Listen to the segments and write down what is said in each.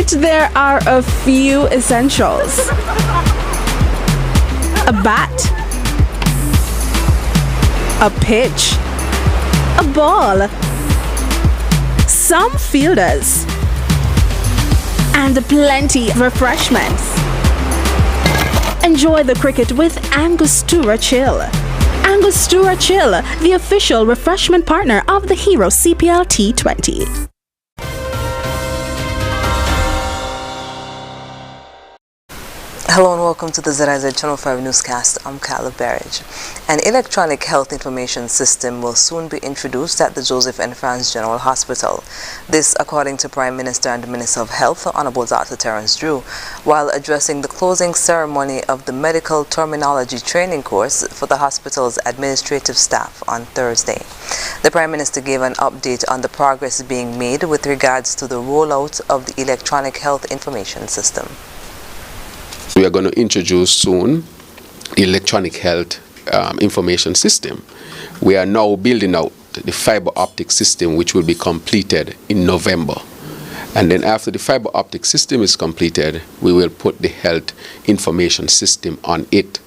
But there are a few essentials. A bat, a pitch, a ball, some fielders, and plenty of refreshments. Enjoy the cricket with Angostura Chill. Angostura Chill, the official refreshment partner of the Hero CPL T20. Hello and welcome to the ZIZ Channel 5 newscast. I'm Carla Berridge. An electronic health information system will soon be introduced at the Joseph and Franz General Hospital. This, according to Prime Minister and Minister of Health, Honorable Dr. Terence Drew, while addressing the closing ceremony of the medical terminology training course for the hospital's administrative staff on Thursday. The Prime Minister gave an update on the progress being made with regards to the rollout of the electronic health information system. We are going to introduce soon the electronic health information system. We are now building out the fiber optic system, which will be completed in November. And then after the fiber optic system is completed, we will put the health information system on it.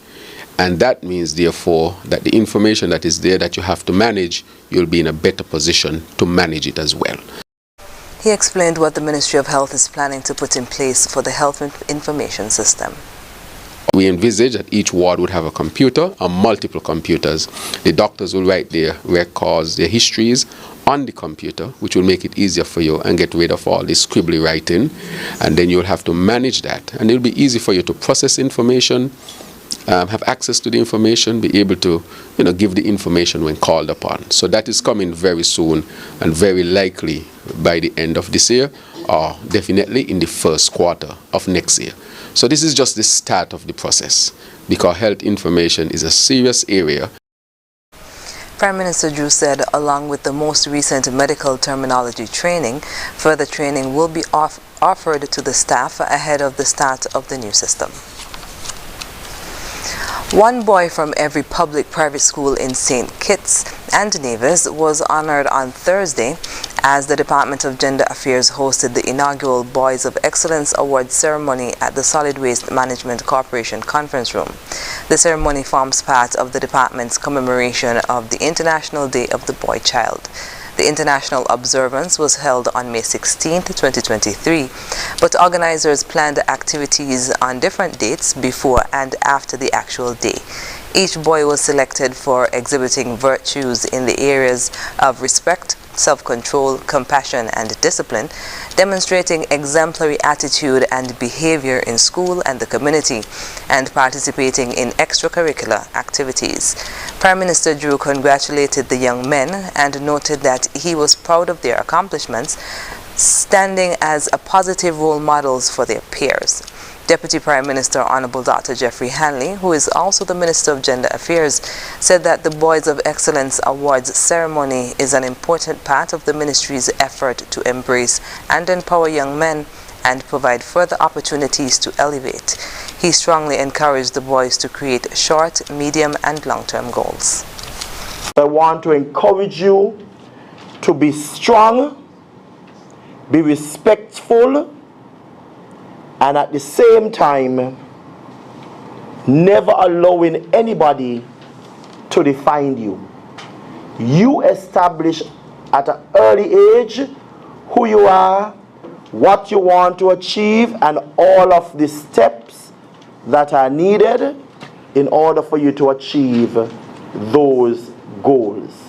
And that means, therefore, that the information that is there that you have to manage, you'll be in a better position to manage it as well. He explained what the Ministry of Health is planning to put in place for the health information system. We envisage that each ward would have a computer or multiple computers. The doctors will write their records, their histories on the computer, which will make it easier for you and get rid of all this scribbly writing. And then you'll have to manage that. And it'll be easy for you to process information, have access to the information, be able to give the information when called upon. So that is coming very soon and very likely by the end of this year or definitely in the first quarter of next year. So this is just the start of the process because health information is a serious area. Prime Minister Drew said along with the most recent medical terminology training, further training will be offered to the staff ahead of the start of the new system. One boy from every public-private school in St. Kitts and Nevis was honored on Thursday as the Department of Gender Affairs hosted the inaugural Boys of Excellence Award ceremony at the Solid Waste Management Corporation Conference Room. The ceremony forms part of the department's commemoration of the International Day of the Boy Child. The international observance was held on May 16, 2023, but organizers planned activities on different dates before and after the actual day. Each boy was selected for exhibiting virtues in the areas of respect, self-control, compassion, and discipline, demonstrating exemplary attitude and behavior in school and the community, and participating in extracurricular activities. Prime Minister Drew congratulated the young men and noted that he was proud of their accomplishments, standing as a positive role models for their peers. Deputy Prime Minister Honorable Dr. Jeffrey Hanley, who is also the Minister of Gender Affairs, said that the Boys of Excellence Awards ceremony is an important part of the ministry's effort to embrace and empower young men and provide further opportunities to elevate. He strongly encouraged the boys to create short, medium, and long-term goals. I want to encourage you to be strong, be respectful, and at the same time, never allowing anybody to define you. You establish at an early age who you are, what you want to achieve, and all of the steps that are needed in order for you to achieve those goals.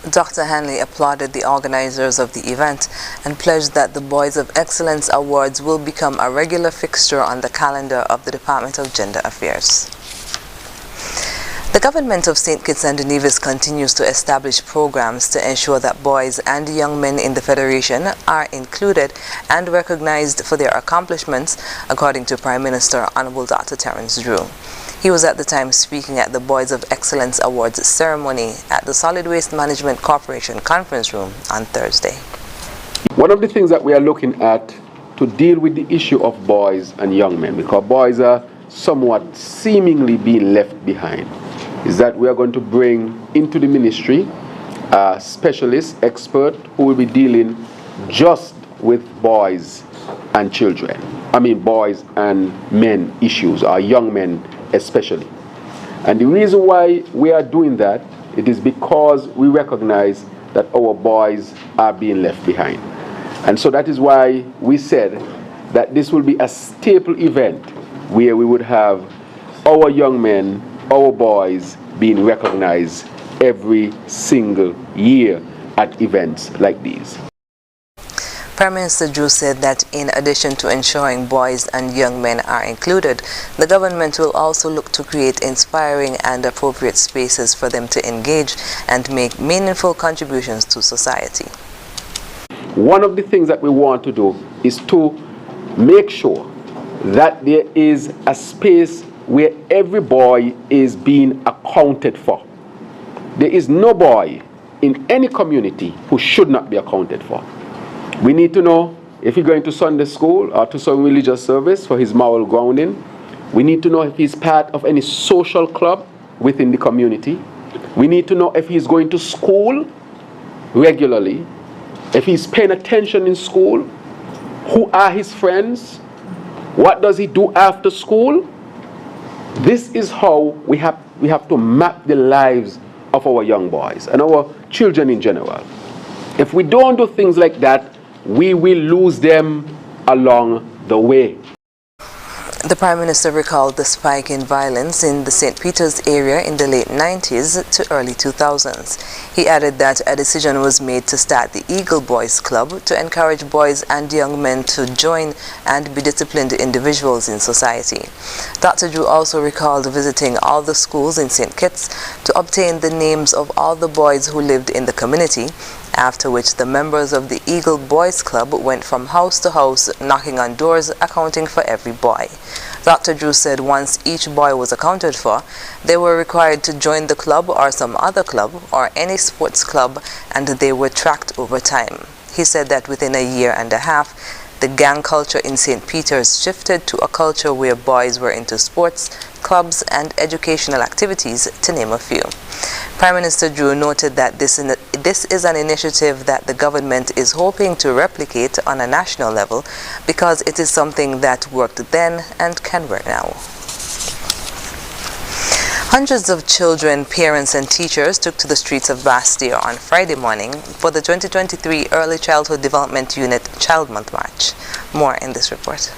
Dr. Hanley applauded the organizers of the event and pledged that the Boys of Excellence Awards will become a regular fixture on the calendar of the Department of Gender Affairs. The government of St. Kitts and Nevis continues to establish programs to ensure that boys and young men in the Federation are included and recognized for their accomplishments, according to Prime Minister Honorable Dr. Terence Drew. He was at the time speaking at the Boys of Excellence Awards ceremony at the Solid Waste Management Corporation Conference Room on Thursday. One of the things that we are looking at to deal with the issue of boys and young men, because boys are somewhat seemingly being left behind, is that we are going to bring into the ministry a specialist, expert, who will be dealing just with boys and children. I mean boys and men issues, or young men especially. And the reason why we are doing that, it is because we recognize that our boys are being left behind. And so that is why we said that this will be a staple event where we would have our young men, our boys being recognized every single year at events like these. Prime Minister Drew said that in addition to ensuring boys and young men are included, the government will also look to create inspiring and appropriate spaces for them to engage and make meaningful contributions to society. One of the things that we want to do is to make sure that there is a space where every boy is being accounted for. There is no boy in any community who should not be accounted for. We need to know if he's going to Sunday school or to some religious service for his moral grounding. We need to know if he's part of any social club within the community. We need to know if he's going to school regularly, if he's paying attention in school, who are his friends, what does he do after school. This is how we have to map the lives of our young boys and our children in general. If we don't do things like that, we will lose them along the way. The Prime Minister recalled the spike in violence in the St. Peter's area in the late 90s to early 2000s. He added that a decision was made to start the Eagle Boys Club to encourage boys and young men to join and be disciplined individuals in society. Dr. Drew also recalled visiting all the schools in St. Kitts to obtain the names of all the boys who lived in the community, after which the members of the Eagle Boys Club went from house to house knocking on doors, accounting for every boy. Dr. Drew said once each boy was accounted for, they were required to join the club or some other club or any sports club, and they were tracked over time. He said that within a year and a half, the gang culture in St. Peter's shifted to a culture where boys were into sports, clubs, and educational activities, to name a few. Prime Minister Drew noted that this is an initiative that the government is hoping to replicate on a national level because it is something that worked then and can work now. Hundreds of children, parents, and teachers took to the streets of Bastille on Friday morning for the 2023 Early Childhood Development Unit Child Month March. More in this report.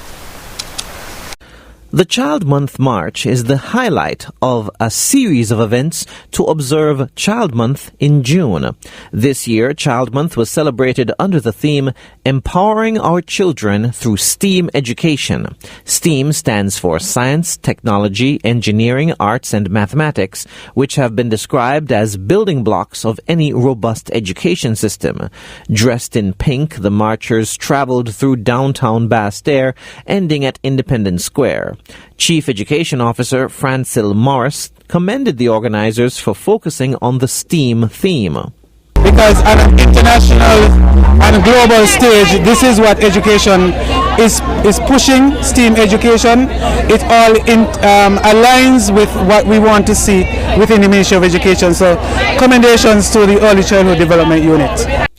The Child Month March is the highlight of a series of events to observe Child Month in June. This year, Child Month was celebrated under the theme Empowering Our Children Through STEAM Education. STEAM stands for Science, Technology, Engineering, Arts, and Mathematics, which have been described as building blocks of any robust education system. Dressed in pink, the marchers traveled through downtown Bastille, ending at Independence Square. Chief Education Officer Francil Morris commended the organizers for focusing on the STEAM theme. Because on an international and global stage, this is what education is pushing, STEAM education. It all aligns with what we want to see within the Ministry of Education. So commendations to the Early Childhood Development Unit.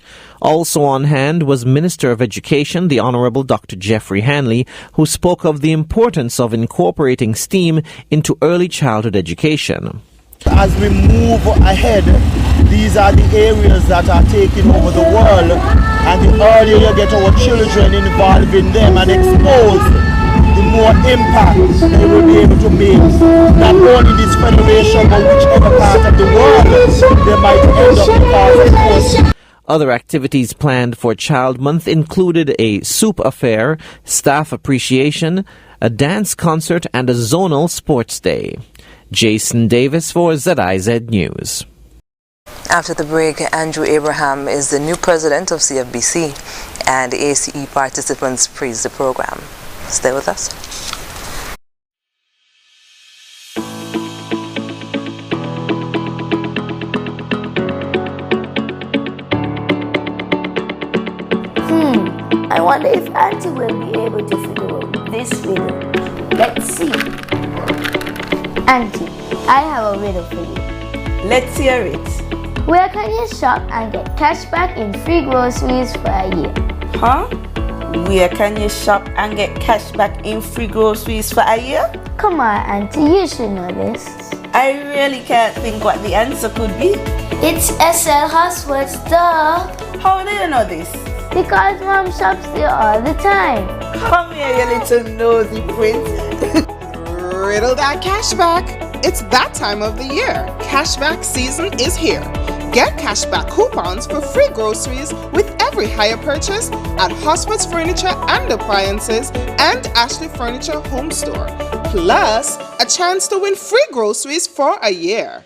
Also on hand was Minister of Education, the Honorable Dr. Jeffrey Hanley, who spoke of the importance of incorporating STEAM into early childhood education. As we move ahead, these are the areas that are taking over the world, and the earlier you get our children involved in them and exposed, the more impact they will be able to make, not only this federation, but whichever part of the world they might end up because, of course. Other activities planned for Child Month included a soup affair, staff appreciation, a dance concert, and a zonal sports day. Jason Davis for ZIZ News. After the break, Andrew Abraham is the new president of CFBC, and ACE participants praised the program. Stay with us. I wonder if Auntie will be able to figure out this riddle. Let's see. Auntie, I have a riddle for you. Let's hear it. Where can you shop and get cash back in free groceries for a year? Huh? Where can you shop and get cash back in free groceries for a year? Come on, Auntie, you should know this. I really can't think what the answer could be. It's SL Houseworks, duh. How do you know this? Because Mom shops there all the time. Come here, you little nosy prince. Riddle that cashback. It's that time of the year. Cashback season is here. Get cashback coupons for free groceries with every hire purchase at Hosford's Furniture and Appliances and Ashley Furniture Home Store. Plus, a chance to win free groceries for a year.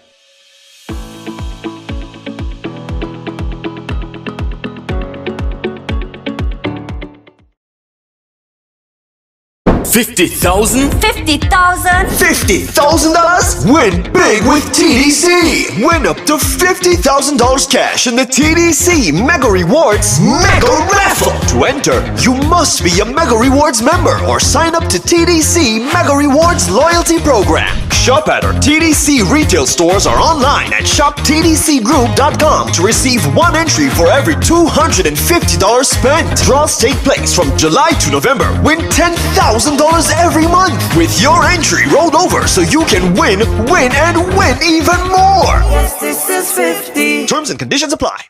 $50,000? $50,000? $50,000? Win big with TDC! Win up to $50,000 cash in the TDC Mega Rewards Mega Raffle! To enter, you must be a Mega Rewards member or sign up to TDC Mega Rewards Loyalty Program. Shop at our TDC retail stores or online at shoptdcgroup.com to receive one entry for every $250 spent. Draws take place from July to November. Win $10,000 every month with your entry rolled over so you can win, and win even more. Yes, this is 50. Terms and conditions apply.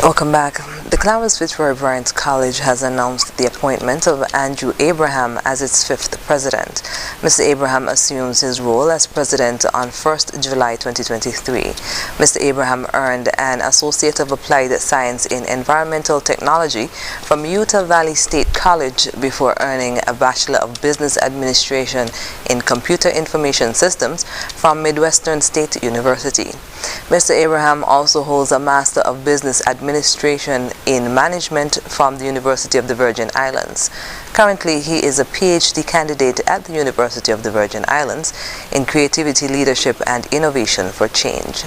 Welcome back. The Clarence Fitzroy Bryant College has announced the appointment of Andrew Abraham as its 5th president. Mr. Abraham assumes his role as president on 1st July 2023. Mr. Abraham earned an Associate of Applied Science in Environmental Technology from Utah Valley State College before earning a Bachelor of Business Administration in Computer Information Systems from Midwestern State University. Mr. Abraham also holds a Master of Business Administration in Management from the University of the Virgin Islands. Currently, he is a PhD candidate at the University of the Virgin Islands in Creativity, Leadership, and Innovation for Change.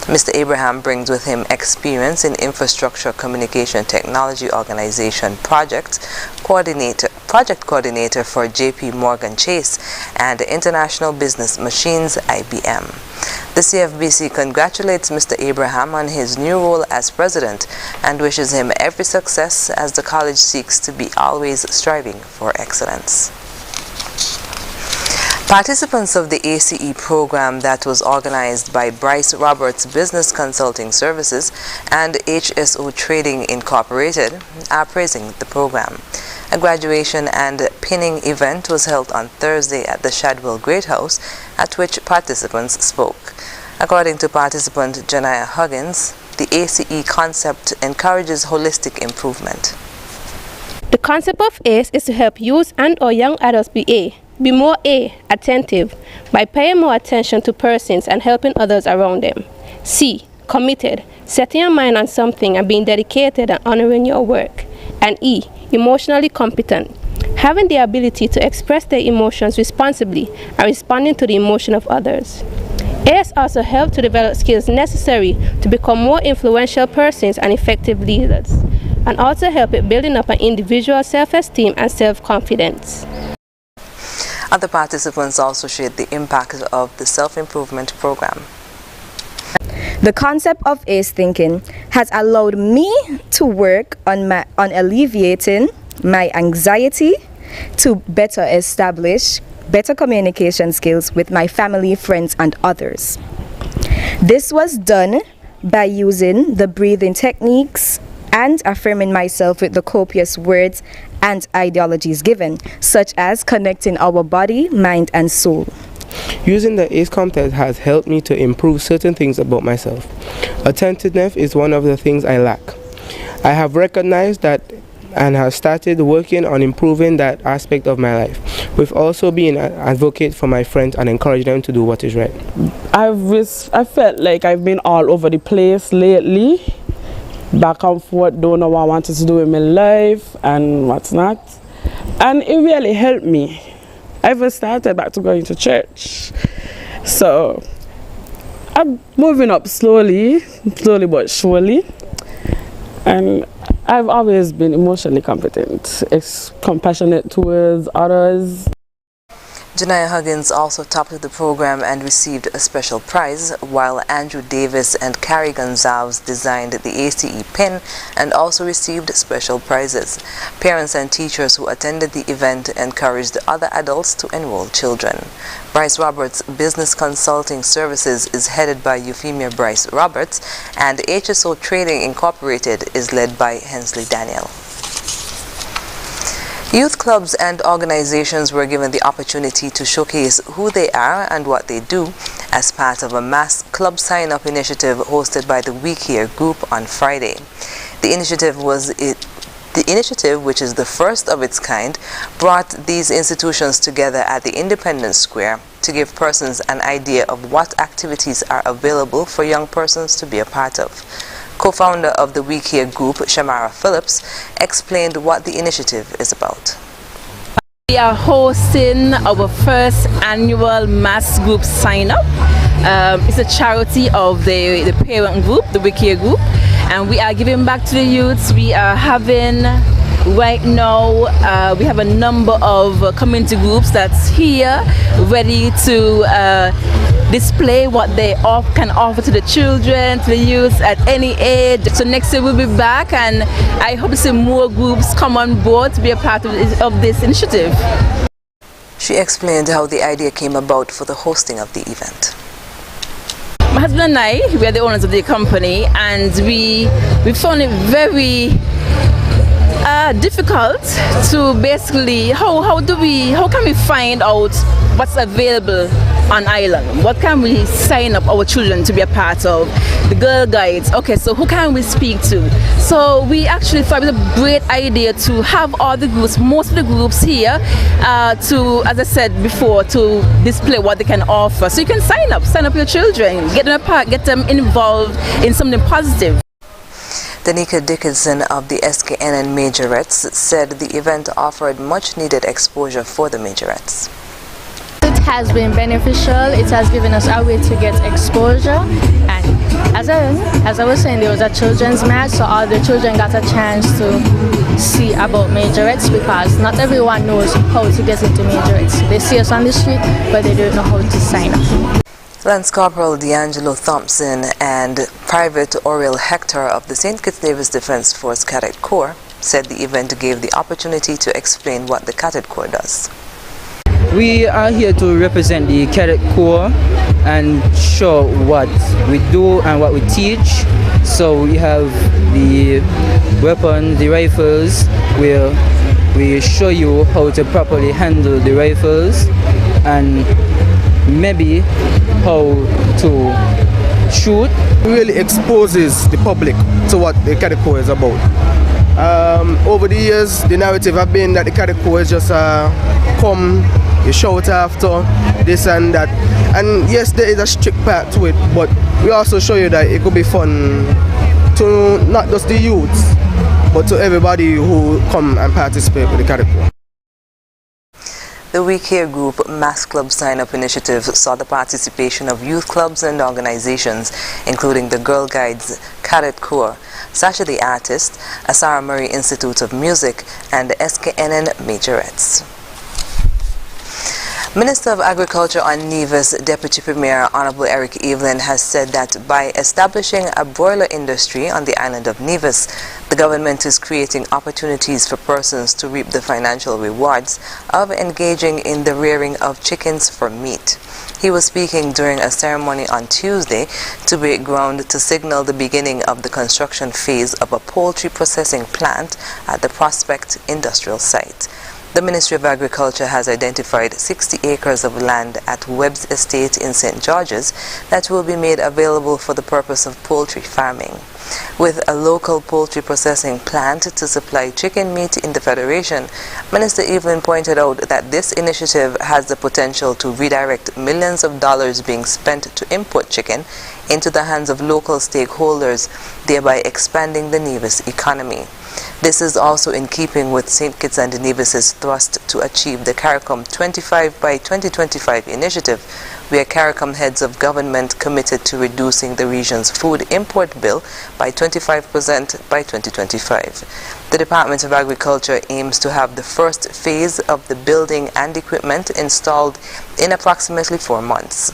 Mr. Abraham brings with him experience in Infrastructure Communication Technology Organization project coordinator for JP Morgan Chase and International Business Machines IBM. The CFBC congratulates Mr. Abraham on his new role as president and wishes him every success as the college seeks to be always striving for excellence. Participants of the ACE program that was organized by Bryce Roberts Business Consulting Services and HSO Trading Incorporated are praising the program. A graduation and pinning event was held on Thursday at the Shadwell Great House, at which participants spoke. According to participant Janaya Huggins, the ACE concept encourages holistic improvement. The concept of ACE is to help youth and or young adults be more attentive by paying more attention to persons and helping others around them. C, committed, setting your mind on something and being dedicated and honoring your work. And E, emotionally competent, having the ability to express their emotions responsibly and responding to the emotion of others. ACE also helps to develop skills necessary to become more influential persons and effective leaders, and also help in building up an individual's self-esteem and self-confidence. Other participants also shared the impact of the self-improvement program. The concept of ACE thinking has allowed me to work on alleviating my anxiety to better establish better communication skills with my family, friends, and others. This was done by using the breathing techniques and affirming myself with the copious words and ideologies given, such as connecting our body, mind, and soul. Using the ACE concept has helped me to improve certain things about myself. Attentiveness is one of the things I lack. I have recognized that and have started working on improving that aspect of my life, with also being an advocate for my friends and encourage them to do what is right. I felt like I've been all over the place lately, back and forth, don't know what I wanted to do in my life and what's not, and it really helped me. I even started back to going to church, so I'm moving up slowly but surely, and I've always been emotionally competent, compassionate towards others. Janaya Huggins also topped the program and received a special prize, while Andrew Davis and Carrie Gonzalez designed the ACE pin and also received special prizes. Parents and teachers who attended the event encouraged other adults to enroll children. Bryce Roberts Business Consulting Services is headed by Euphemia Bryce Roberts, and HSO Trading Incorporated is led by Hensley Daniel. Youth clubs and organizations were given the opportunity to showcase who they are and what they do as part of a mass club sign-up initiative hosted by the We Care group on Friday. The initiative, which is the first of its kind, brought these institutions together at the Independence Square to give persons an idea of what activities are available for young persons to be a part of. Co-founder of the We Care group, Shamara Phillips, explained what the initiative is about. We are hosting our first annual mass group sign-up. It's a charity of the parent group, the We Care group, and we are giving back to the youths. We are having, right now, we have a number of community groups that's here ready to display what they can offer to the children, to the youth at any age. So next year we'll be back, and I hope to see more groups come on board to be a part of this initiative. She explained how the idea came about for the hosting of the event. My husband and I, we are the owners of the company, and we found it very difficult to basically, how can we find out what's available on island? What can we sign up our children to be a part of? The Girl Guides. Okay, so who can we speak to? So we actually thought it was a great idea to have all the groups, most of the groups here, to, as I said before, to display what they can offer. So you can sign up your children, get them a part, get them involved in something positive. Danica Dickinson of the SKNN Majorettes said the event offered much needed exposure for the majorettes. It has been beneficial. It has given us a way to get exposure, and as I was saying, there was a children's match, so all the children got a chance to see about majorettes, because not everyone knows how to get into majorettes. They see us on the street, but they don't know how to sign up. Lance Corporal D'Angelo Thompson and Private Oriel Hector of the St. Kitts Davis Defense Force Cadet Corps said the event gave the opportunity to explain what the Cadet Corps does. We are here to represent the Cadet Corps and show what we do and what we teach. So we have the weapons, the rifles, where we show you how to properly handle the rifles, and maybe how to shoot. It really exposes the public to what the Cadet Corps is about. Over the years, the narrative have been that the Cadet Corps is just come, you shout after, this and that. And yes, there is a strict part to it, but we also show you that it could be fun to not just the youths, but to everybody who come and participate with the Cadet Corps. The We Care Group Mass Club Sign-Up Initiative saw the participation of youth clubs and organizations, including the Girl Guides, Cadet Corps, Sasha the Artist, Asara Murray Institute of Music, and the SKNN Majorettes. Minister of Agriculture on Nevis, Deputy Premier Honorable Eric Evelyn, has said that by establishing a broiler industry on the island of Nevis, the government is creating opportunities for persons to reap the financial rewards of engaging in the rearing of chickens for meat. He was speaking during a ceremony on Tuesday to break ground to signal the beginning of the construction phase of a poultry processing plant at the Prospect Industrial Site. The Ministry of Agriculture has identified 60 acres of land at Webb's Estate in St. George's that will be made available for the purpose of poultry farming. With a local poultry processing plant to supply chicken meat in the Federation, Minister Evelyn pointed out that this initiative has the potential to redirect millions of dollars being spent to import chicken into the hands of local stakeholders, thereby expanding the Nevis economy. This is also in keeping with St. Kitts and Nevis's thrust to achieve the CARICOM 25 by 2025 initiative, where CARICOM heads of government committed to reducing the region's food import bill by 25% by 2025. The Department of Agriculture aims to have the first phase of the building and equipment installed in approximately 4 months.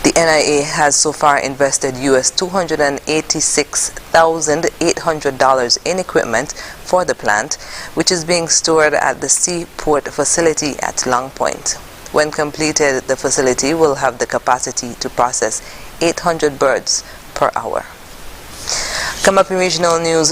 The NIA has so far invested US $286,800 in equipment for the plant, which is being stored at the Seaport facility at Long Point. When completed, the facility will have the capacity to process 800 birds per hour. Come up in regional news.